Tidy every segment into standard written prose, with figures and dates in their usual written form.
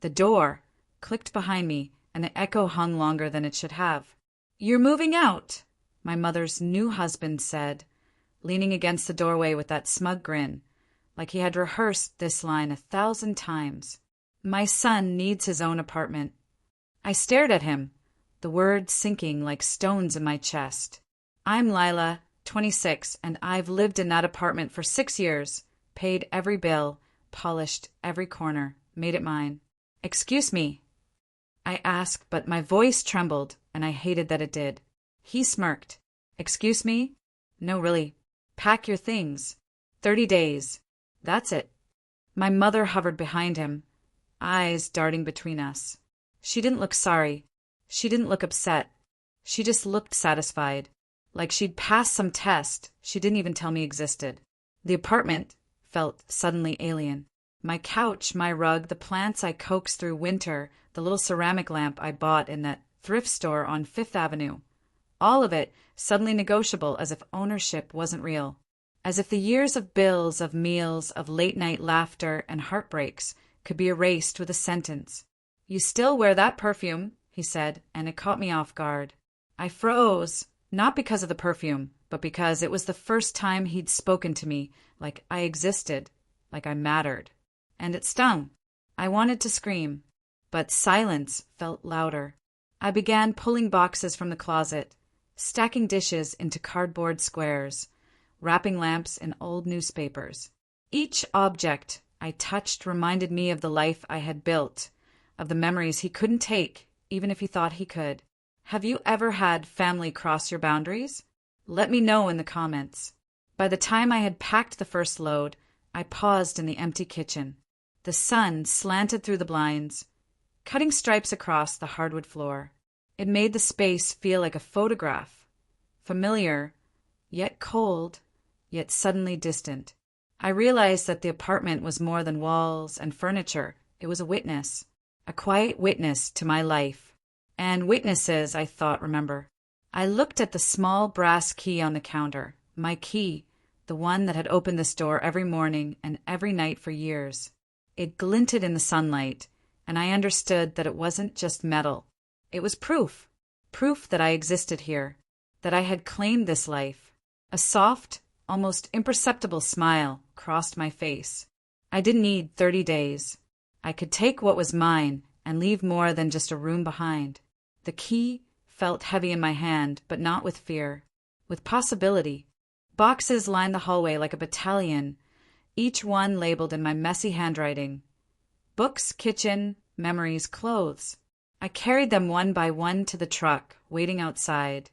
The door clicked behind me, and the echo hung longer than it should have. "You're moving out," my mother's new husband said, leaning against the doorway with that smug grin, like he had rehearsed this line 1,000 times. "My son needs his own apartment." I stared at him, the words sinking like stones in my chest. "I'm Lila, 26, and I've lived in that apartment for 6 years, paid every bill, polished every corner, made it mine." "Excuse me," I asked, but my voice trembled, and I hated that it did. He smirked. "Excuse me? No, really. Pack your things. 30 days. That's it." My mother hovered behind him, eyes darting between us. She didn't look sorry. She didn't look upset. She just looked satisfied, like she'd passed some test she didn't even tell me existed. The apartment felt suddenly alien. My couch, my rug, the plants I coaxed through winter, the little ceramic lamp I bought in that thrift store on Fifth Avenue. All of it suddenly negotiable, as if ownership wasn't real. As if the years of bills, of meals, of late-night laughter and heartbreaks could be erased with a sentence. "You still wear that perfume," he said, and it caught me off guard. I froze, not because of the perfume, but because it was the first time he'd spoken to me like I existed, like I mattered. And it stung. I wanted to scream, but silence felt louder. I began pulling boxes from the closet, stacking dishes into cardboard squares, wrapping lamps in old newspapers. Each object I touched reminded me of the life I had built, of the memories he couldn't take, even if he thought he could. Have you ever had family cross your boundaries? Let me know in the comments. By the time I had packed the first load, I paused in the empty kitchen. The sun slanted through the blinds, cutting stripes across the hardwood floor. It made the space feel like a photograph, familiar, yet cold, yet suddenly distant. I realized that the apartment was more than walls and furniture. It was a witness, a quiet witness to my life. And witnesses, I thought, remember. I looked at the small brass key on the counter, my key, the one that had opened this door every morning and every night for years. It glinted in the sunlight, and I understood that it wasn't just metal. It was proof that I existed here, that I had claimed this life. A soft, almost imperceptible smile crossed my face. I didn't need 30 days. I could take what was mine and leave more than just a room behind. The key felt heavy in my hand, but not with fear, with possibility. Boxes lined the hallway like a battalion, each one labeled in my messy handwriting. Books, kitchen, memories, clothes. I carried them one by one to the truck, waiting outside,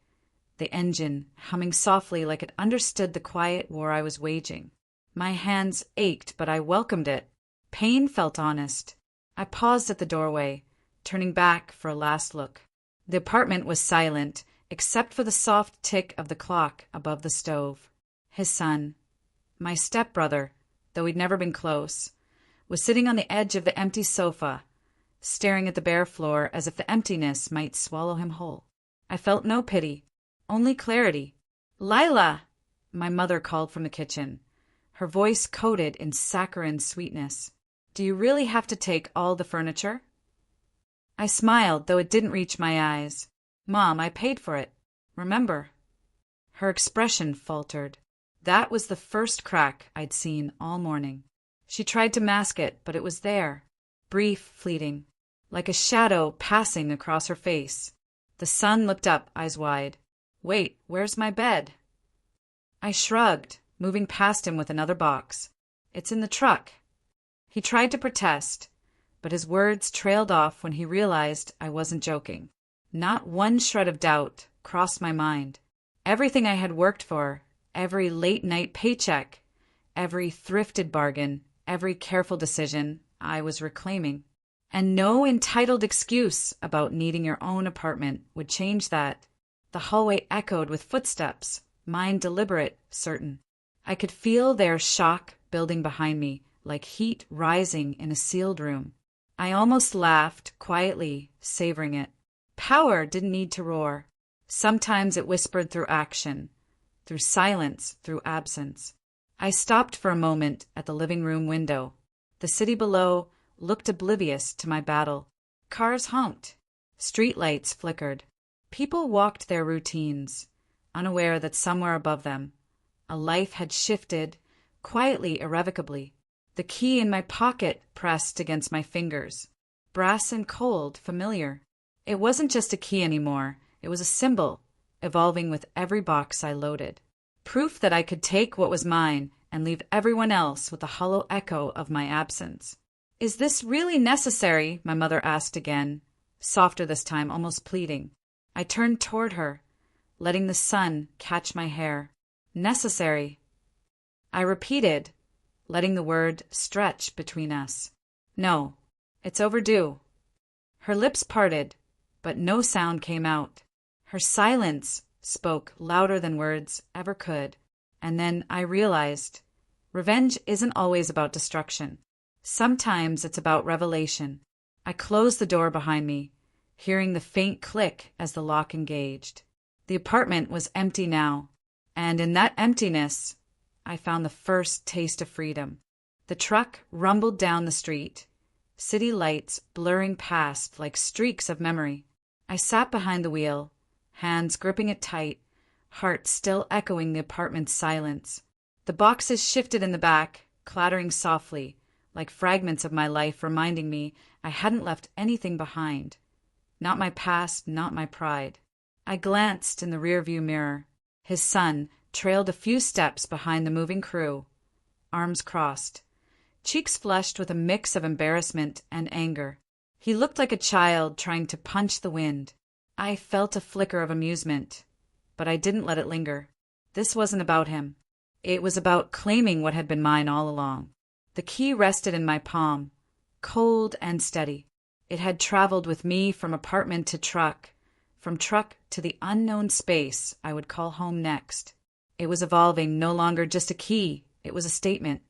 the engine humming softly like it understood the quiet war I was waging. My hands ached, but I welcomed it. Pain felt honest. I paused at the doorway, turning back for a last look. The apartment was silent, except for the soft tick of the clock above the stove. His son, my stepbrother, though we'd never been close, was sitting on the edge of the empty sofa, staring at the bare floor as if the emptiness might swallow him whole. I felt no pity, only clarity. "Lila!" my mother called from the kitchen, her voice coated in saccharine sweetness. "Do you really have to take all the furniture?" I smiled, though it didn't reach my eyes. "Mom, I paid for it. Remember?" Her expression faltered. That was the first crack I'd seen all morning. She tried to mask it, but it was there, brief, fleeting, like a shadow passing across her face. The son looked up, eyes wide. "Wait, where's my bed?" I shrugged, moving past him with another box. "It's in the truck." He tried to protest, but his words trailed off when he realized I wasn't joking. Not one shred of doubt crossed my mind. Everything I had worked for, every late-night paycheck, every thrifted bargain, every careful decision, I was reclaiming. And no entitled excuse about needing your own apartment would change that. The hallway echoed with footsteps, mine deliberate, certain. I could feel their shock building behind me, like heat rising in a sealed room. I almost laughed, quietly, savoring it. Power didn't need to roar. Sometimes it whispered through action, through silence, through absence. I stopped for a moment at the living room window. The city below looked oblivious to my battle. Cars honked. Streetlights flickered. People walked their routines, unaware that somewhere above them, a life had shifted, quietly, irrevocably. The key in my pocket pressed against my fingers. Brass and cold, familiar. It wasn't just a key anymore. It was a symbol, evolving with every box I loaded. Proof that I could take what was mine and leave everyone else with a hollow echo of my absence. "Is this really necessary?" my mother asked again, softer this time, almost pleading. I turned toward her, letting the sun catch my hair. "Necessary," I repeated, letting the word stretch between us. "No, it's overdue." Her lips parted, but no sound came out. Her silence spoke louder than words ever could. And then I realized, revenge isn't always about destruction. Sometimes it's about revelation. I closed the door behind me, hearing the faint click as the lock engaged. The apartment was empty now, and in that emptiness, I found the first taste of freedom. The truck rumbled down the street, city lights blurring past like streaks of memory. I sat behind the wheel, hands gripping it tight, heart still echoing the apartment's silence. The boxes shifted in the back, clattering softly, like fragments of my life reminding me I hadn't left anything behind. Not my past, not my pride. I glanced in the rearview mirror. His son trailed a few steps behind the moving crew, arms crossed, cheeks flushed with a mix of embarrassment and anger. He looked like a child trying to punch the wind. I felt a flicker of amusement, but I didn't let it linger. This wasn't about him. It was about claiming what had been mine all along. The key rested in my palm, cold and steady. It had traveled with me from apartment to truck, from truck to the unknown space I would call home next. It was evolving, no longer just a key. It was a statement,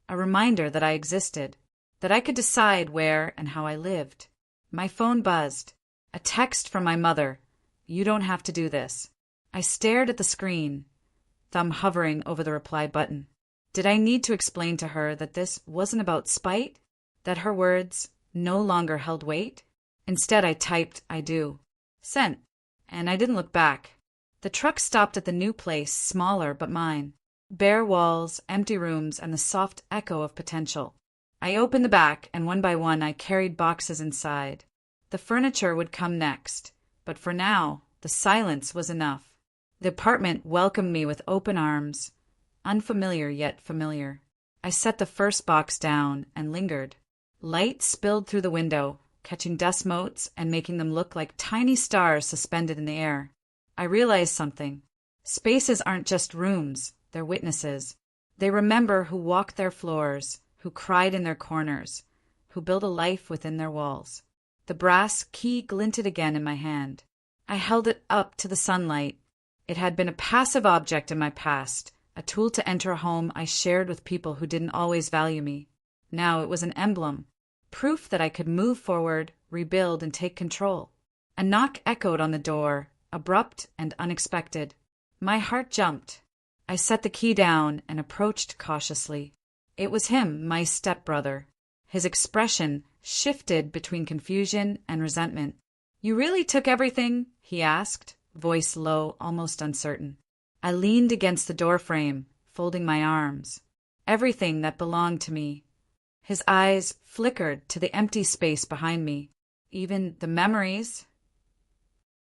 a reminder that I existed, that I could decide where and how I lived. My phone buzzed. A text from my mother. "You don't have to do this." I stared at the screen, thumb hovering over the reply button. Did I need to explain to her that this wasn't about spite? That her words no longer held weight? Instead, I typed, "I do." Sent. And I didn't look back. The truck stopped at the new place, smaller but mine. Bare walls, empty rooms, and the soft echo of potential. I opened the back, and one by one I carried boxes inside. The furniture would come next, but for now, the silence was enough. The apartment welcomed me with open arms, unfamiliar yet familiar. I set the first box down and lingered. Light spilled through the window, catching dust motes and making them look like tiny stars suspended in the air. I realized something. Spaces aren't just rooms, they're witnesses. They remember who walked their floors, who cried in their corners, who built a life within their walls. The brass key glinted again in my hand. I held it up to the sunlight. It had been a passive object in my past, a tool to enter a home I shared with people who didn't always value me. Now it was an emblem, proof that I could move forward, rebuild, and take control. A knock echoed on the door, abrupt and unexpected. My heart jumped. I set the key down and approached cautiously. It was him, my stepbrother. His expression shifted between confusion and resentment. "You really took everything?" he asked, voice low, almost uncertain. I leaned against the doorframe, folding my arms. Everything that belonged to me. His eyes flickered to the empty space behind me. Even the memories.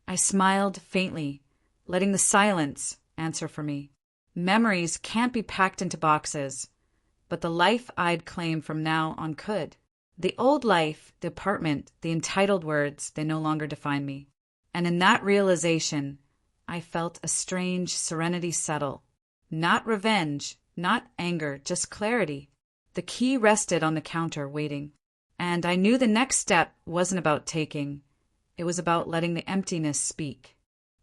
I smiled faintly, letting the silence answer for me. Memories can't be packed into boxes, but the life I'd claim from now on could. The old life, the apartment, the entitled words, they no longer define me. And in that realization, I felt a strange serenity settle. Not revenge, not anger, just clarity. The key rested on the counter, waiting. And I knew the next step wasn't about taking. It was about letting the emptiness speak.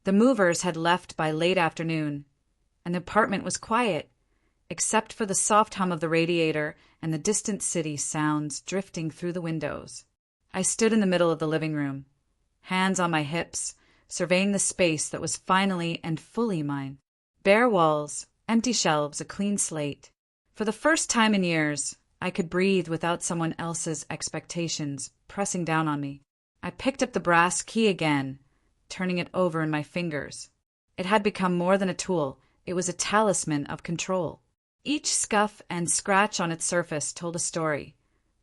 The movers had left by late afternoon, and the apartment was quiet, except for the soft hum of the radiator and the distant city sounds drifting through the windows. I stood in the middle of the living room, hands on my hips, surveying the space that was finally and fully mine. Bare walls, empty shelves, a clean slate. For the first time in years, I could breathe without someone else's expectations pressing down on me. I picked up the brass key again, turning it over in my fingers. It had become more than a tool. It was a talisman of control. Each scuff and scratch on its surface told a story.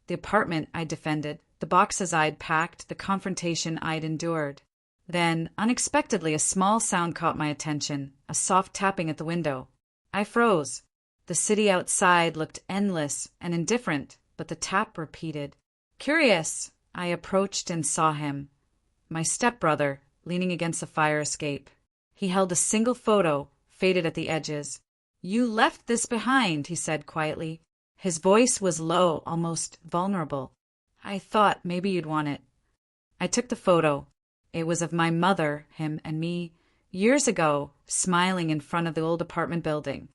The apartment I'd defended, the boxes I'd packed, the confrontation I'd endured. Then, unexpectedly, a small sound caught my attention, a soft tapping at the window. I froze. The city outside looked endless and indifferent, but the tap repeated. Curious, I approached and saw him. My stepbrother, leaning against the fire escape. He held a single photo, faded at the edges. You left this behind, he said quietly. His voice was low, almost vulnerable. I thought maybe you'd want it. I took the photo. It was of my mother, him, and me, years ago, smiling in front of the old apartment building.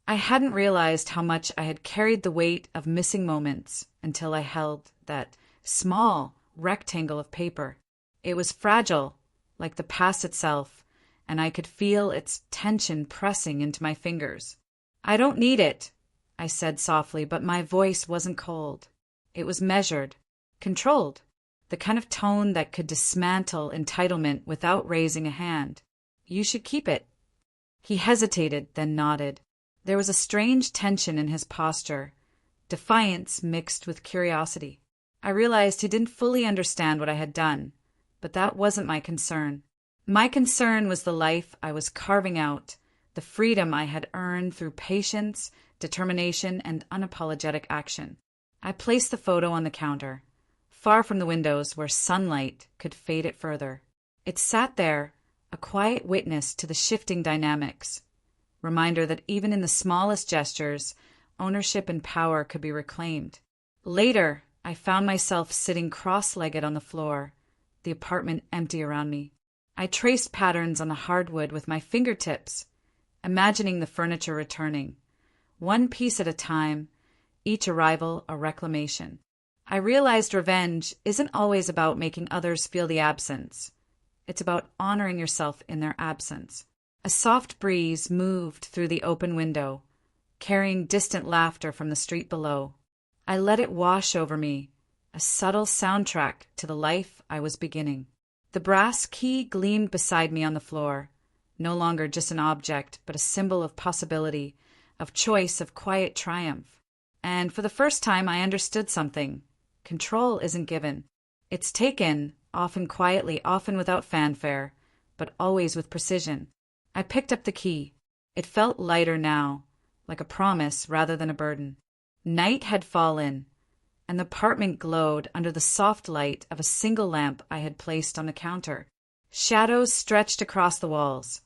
I hadn't realized how much I had carried the weight of missing moments until I held that small rectangle of paper. It was fragile, like the past itself, and I could feel its tension pressing into my fingers. I don't need it, I said softly, but my voice wasn't cold. It was measured, controlled, the kind of tone that could dismantle entitlement without raising a hand. You should keep it. He hesitated, then nodded. There was a strange tension in his posture, defiance mixed with curiosity. I realized he didn't fully understand what I had done, but that wasn't my concern. My concern was the life I was carving out, the freedom I had earned through patience, determination, and unapologetic action. I placed the photo on the counter, far from the windows where sunlight could fade it further. It sat there, a quiet witness to the shifting dynamics. Reminder that even in the smallest gestures, ownership and power could be reclaimed. Later, I found myself sitting cross-legged on the floor, the apartment empty around me. I traced patterns on the hardwood with my fingertips, imagining the furniture returning, one piece at a time, each arrival a reclamation. I realized revenge isn't always about making others feel the absence. It's about honoring yourself in their absence. A soft breeze moved through the open window, carrying distant laughter from the street below. I let it wash over me, a subtle soundtrack to the life I was beginning. The brass key gleamed beside me on the floor, no longer just an object, but a symbol of possibility, of choice, of quiet triumph. And for the first time I understood something. Control isn't given. It's taken, often quietly, often without fanfare, but always with precision. I picked up the key. It felt lighter now, like a promise rather than a burden. Night had fallen, and the apartment glowed under the soft light of a single lamp I had placed on the counter. Shadows stretched across the walls,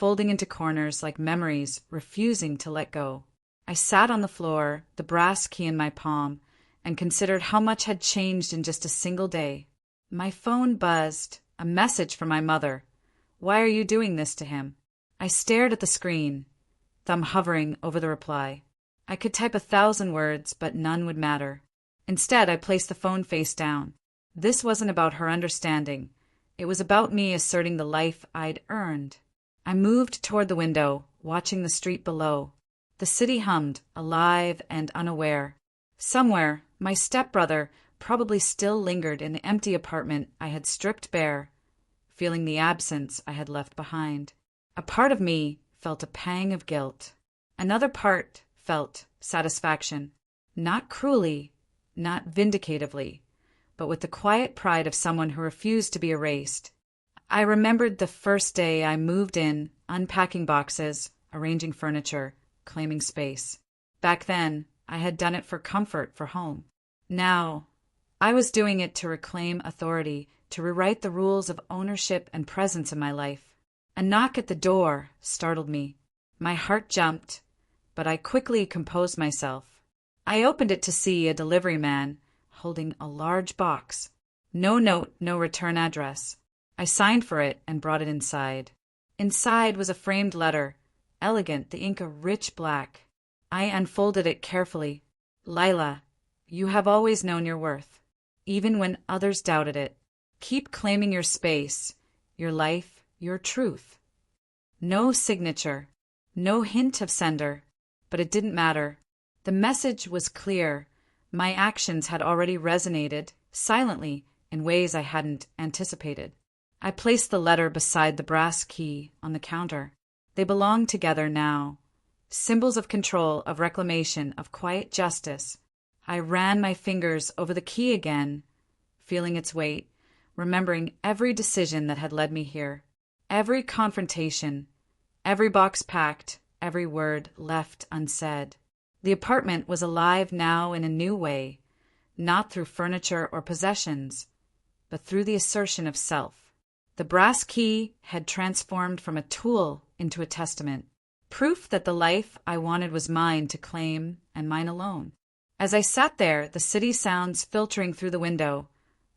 folding into corners like memories refusing to let go. I sat on the floor, the brass key in my palm, and considered how much had changed in just a single day. My phone buzzed, a message from my mother. Why are you doing this to him? I stared at the screen, thumb hovering over the reply. I could type 1,000 words, but none would matter. Instead, I placed the phone face down. This wasn't about her understanding. It was about me asserting the life I'd earned. I moved toward the window, watching the street below. The city hummed, alive and unaware. Somewhere, my stepbrother probably still lingered in the empty apartment I had stripped bare, feeling the absence I had left behind. A part of me felt a pang of guilt. Another part felt satisfaction, not cruelly, not vindicatively, but with the quiet pride of someone who refused to be erased. I remembered the first day I moved in, unpacking boxes, arranging furniture, claiming space. Back then, I had done it for comfort, for home. Now, I was doing it to reclaim authority, to rewrite the rules of ownership and presence in my life. A knock at the door startled me. My heart jumped, but I quickly composed myself. I opened it to see a delivery man holding a large box. No note, no return address. I signed for it and brought it inside. Inside was a framed letter, elegant, the ink a rich black. I unfolded it carefully. Lila, you have always known your worth, even when others doubted it. Keep claiming your space, your life, your truth. No signature, no hint of sender, but it didn't matter. The message was clear, My actions had already resonated, silently, in ways I hadn't anticipated. I placed the letter beside the brass key on the counter. They belonged together now. Symbols of control, of reclamation, of quiet justice. I ran my fingers over the key again, feeling its weight, remembering every decision that had led me here. Every confrontation, every box packed, every word left unsaid. The apartment was alive now in a new way, not through furniture or possessions, but through the assertion of self. The brass key had transformed from a tool into a testament, proof that the life I wanted was mine to claim and mine alone. As I sat there, the city sounds filtering through the window,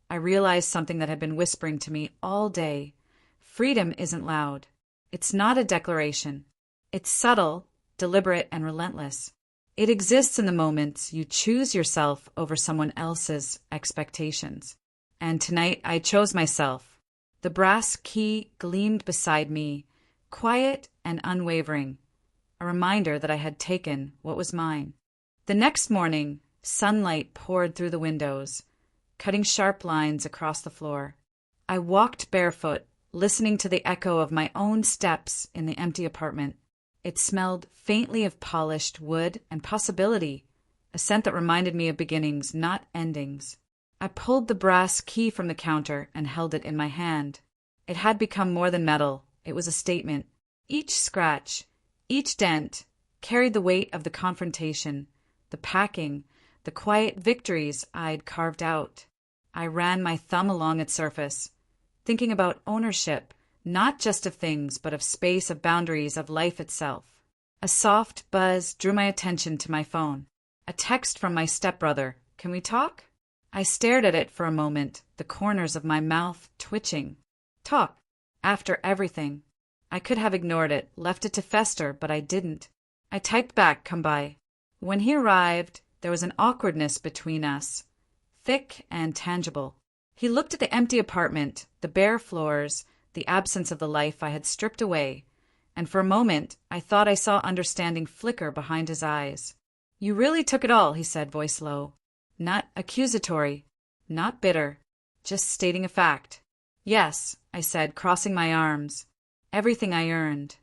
I realized something that had been whispering to me all day. Freedom isn't loud. It's not a declaration. It's subtle, deliberate, and relentless. It exists in the moments you choose yourself over someone else's expectations. And tonight I chose myself. The brass key gleamed beside me, quiet and unwavering, a reminder that I had taken what was mine. The next morning, sunlight poured through the windows, cutting sharp lines across the floor. I walked barefoot, listening to the echo of my own steps in the empty apartment. It smelled faintly of polished wood and possibility, a scent that reminded me of beginnings, not endings. I pulled the brass key from the counter and held it in my hand. It had become more than metal. It was a statement. Each scratch, each dent, carried the weight of the confrontation, the packing, the quiet victories I'd carved out. I ran my thumb along its surface, thinking about ownership, not just of things, but of space, of boundaries, of life itself. A soft buzz drew my attention to my phone. A text from my stepbrother. "Can we talk?" I stared at it for a moment, the corners of my mouth twitching. Talk. After everything. I could have ignored it, left it to fester, but I didn't. I typed back, "Come by." When he arrived, there was an awkwardness between us, thick and tangible. He looked at the empty apartment, the bare floors, the absence of the life I had stripped away, and for a moment I thought I saw understanding flicker behind his eyes. "You really took it all," he said, voice low. Not accusatory, not bitter, just stating a fact. "Yes," I said, crossing my arms. "Everything I earned,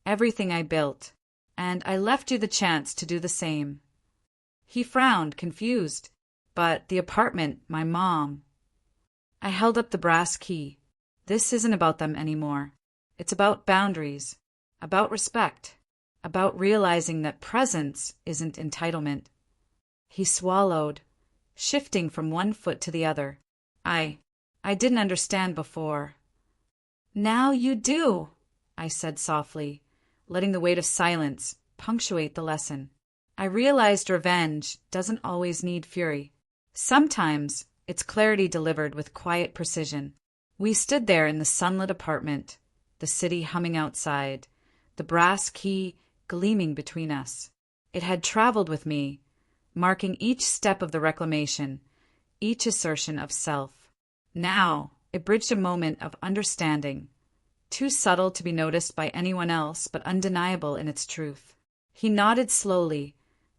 everything I built, and I left you the chance to do the same." He frowned, confused. "But the apartment, my mom." I held up the brass key. "This isn't about them anymore. It's about boundaries, about respect, about realizing that presence isn't entitlement." He swallowed, shifting from one foot to the other. I didn't understand before." "Now you do," I said softly, letting the weight of silence punctuate the lesson. I realized revenge doesn't always need fury. Sometimes it's clarity delivered with quiet precision. We stood there in the sunlit apartment, the city humming outside, the brass key gleaming between us. It had traveled with me, marking each step of the reclamation, each assertion of self. Now it bridged a moment of understanding, too subtle to be noticed by anyone else, but undeniable in its truth. He nodded slowly,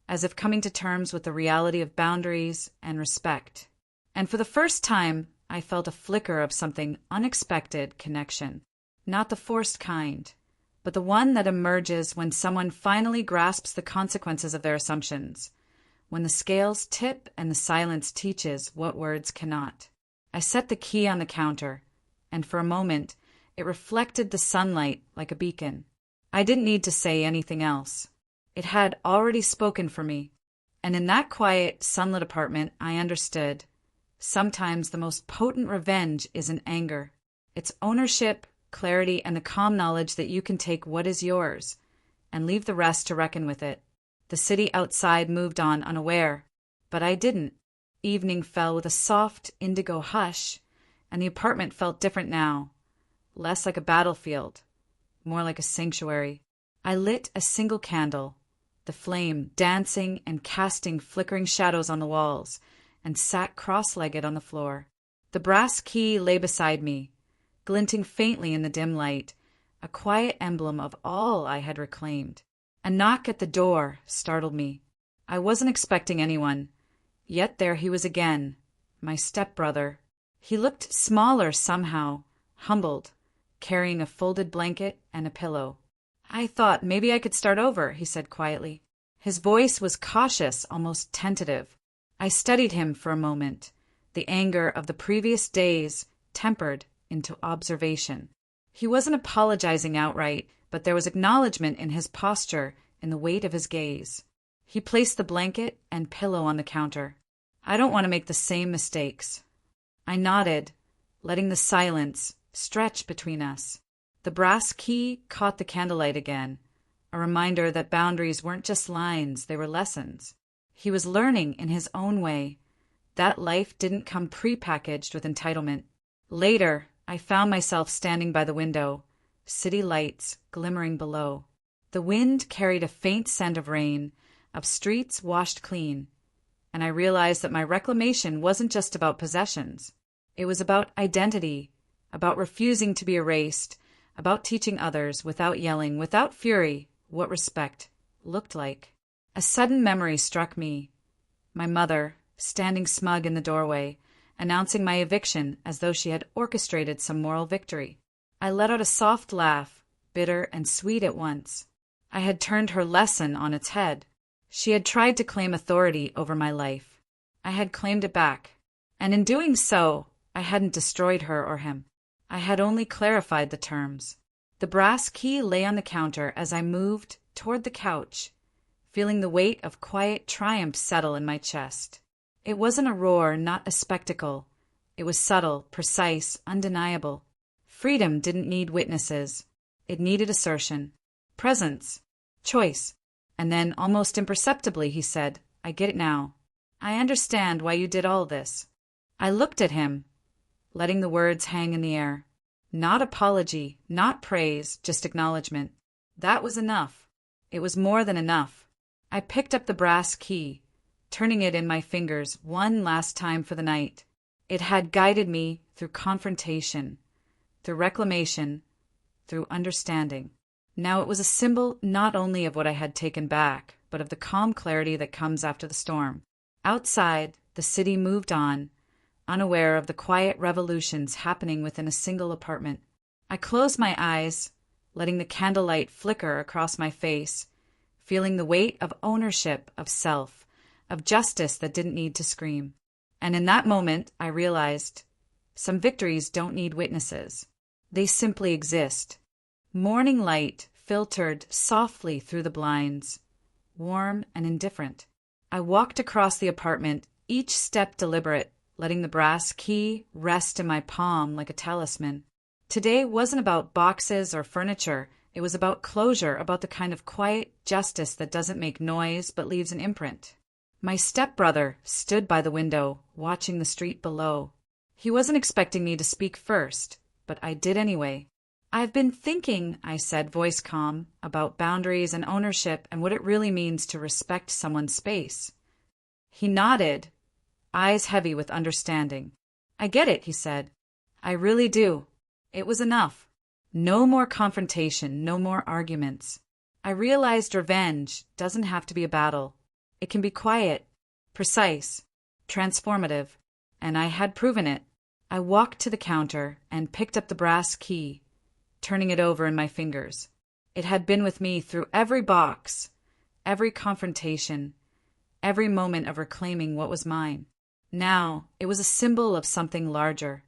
as if coming to terms with the reality of boundaries and respect. And for the first time, I felt a flicker of something unexpected connection. Not the forced kind, but the one that emerges when someone finally grasps the consequences of their assumptions, when the scales tip and the silence teaches what words cannot. I set the key on the counter, and for a moment, it reflected the sunlight like a beacon. I didn't need to say anything else. It had already spoken for me, and in that quiet, sunlit apartment, I understood. Sometimes the most potent revenge isn't anger. It's ownership, clarity, and the calm knowledge that you can take what is yours and leave the rest to reckon with it. The city outside moved on unaware, but I didn't. Evening fell with a soft indigo hush, and the apartment felt different now, less like a battlefield, more like a sanctuary. I lit a single candle, the flame dancing and casting flickering shadows on the walls, and sat cross-legged on the floor. The brass key lay beside me, glinting faintly in the dim light, a quiet emblem of all I had reclaimed. A knock at the door startled me. I wasn't expecting anyone. Yet there he was again, my stepbrother. He looked smaller somehow, humbled, carrying a folded blanket and a pillow. "I thought maybe I could start over," he said quietly. His voice was cautious, almost tentative. I studied him for a moment, the anger of the previous days tempered into observation. He wasn't apologizing outright, but there was acknowledgement in his posture, in the weight of his gaze. He placed the blanket and pillow on the counter. "I don't want to make the same mistakes." I nodded, letting the silence stretch between us. The brass key caught the candlelight again, a reminder that boundaries weren't just lines, they were lessons. He was learning in his own way. That life didn't come prepackaged with entitlement. Later, I found myself standing by the window, city lights glimmering below. The wind carried a faint scent of rain, of streets washed clean, and I realized that my reclamation wasn't just about possessions. It was about identity, about refusing to be erased, about teaching others, without yelling, without fury, what respect looked like. A sudden memory struck me. My mother, standing smug in the doorway, announcing my eviction as though she had orchestrated some moral victory. I let out a soft laugh, bitter and sweet at once. I had turned her lesson on its head. She had tried to claim authority over my life. I had claimed it back. And in doing so, I hadn't destroyed her or him. I had only clarified the terms. The brass key lay on the counter as I moved toward the couch, feeling the weight of quiet triumph settle in my chest. It wasn't a roar, not a spectacle. It was subtle, precise, undeniable. Freedom didn't need witnesses. It needed assertion, presence, choice. And then, almost imperceptibly, he said, "I get it now. I understand why you did all this." I looked at him, letting the words hang in the air. Not apology, not praise, just acknowledgement. That was enough. It was more than enough. I picked up the brass key, turning it in my fingers one last time for the night. It had guided me through confrontation, through reclamation, through understanding. Now it was a symbol not only of what I had taken back, but of the calm clarity that comes after the storm. Outside, the city moved on, unaware of the quiet revolutions happening within a single apartment. I closed my eyes, letting the candlelight flicker across my face, feeling the weight of ownership, of self, of justice that didn't need to scream. And in that moment, I realized some victories don't need witnesses. They simply exist. Morning light filtered softly through the blinds, warm and indifferent. I walked across the apartment, each step deliberate, letting the brass key rest in my palm like a talisman. Today wasn't about boxes or furniture. It was about closure, about the kind of quiet justice that doesn't make noise but leaves an imprint. My stepbrother stood by the window, watching the street below. He wasn't expecting me to speak first, but I did anyway. "I've been thinking," I said, voice calm, "about boundaries and ownership and what it really means to respect someone's space." He nodded, eyes heavy with understanding. "I get it," he said. "I really do." It was enough. No more confrontation, no more arguments. I realized revenge doesn't have to be a battle. It can be quiet, precise, transformative, and I had proven it. I walked to the counter and picked up the brass key, turning it over in my fingers. It had been with me through every box, every confrontation, every moment of reclaiming what was mine. Now, it was a symbol of something larger.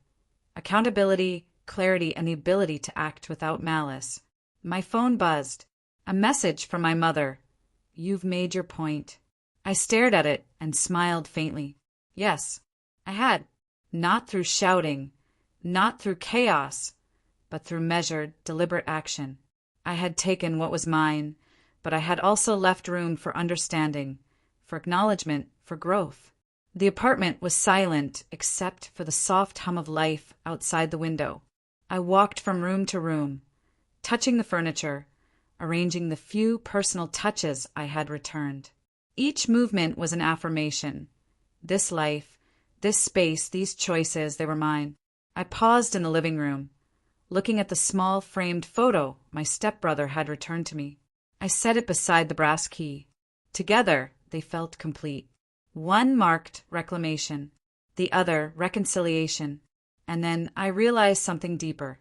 Accountability, clarity, and the ability to act without malice. My phone buzzed. A message from my mother. "You've made your point." I stared at it and smiled faintly. Yes, I had. Not through shouting, not through chaos, but through measured, deliberate action. I had taken what was mine, but I had also left room for understanding, for acknowledgement, for growth. The apartment was silent except for the soft hum of life outside the window. I walked from room to room, touching the furniture, arranging the few personal touches I had returned. Each movement was an affirmation. This life, this space, these choices, they were mine. I paused in the living room, looking at the small framed photo my stepbrother had returned to me. I set it beside the brass key. Together, they felt complete. One marked reclamation, the other reconciliation. And then I realized something deeper.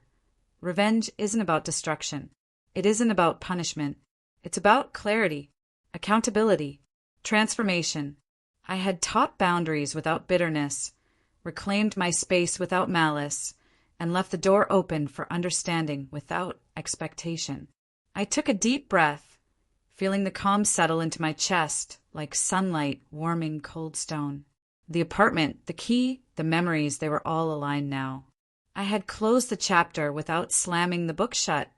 Revenge isn't about destruction. It isn't about punishment. It's about clarity, accountability, transformation. I had taught boundaries without bitterness, reclaimed my space without malice, and left the door open for understanding without expectation. I took a deep breath, feeling the calm settle into my chest like sunlight warming cold stone. The apartment, the key, the memories, they were all aligned now. I had closed the chapter without slamming the book shut.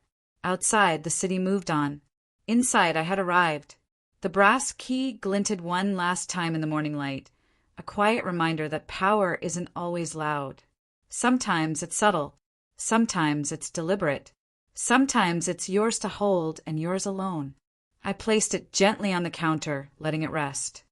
Outside, the city moved on. Inside, I had arrived. The brass key glinted one last time in the morning light, a quiet reminder that power isn't always loud. Sometimes it's subtle. Sometimes it's deliberate. Sometimes it's yours to hold and yours alone. I placed it gently on the counter, letting it rest.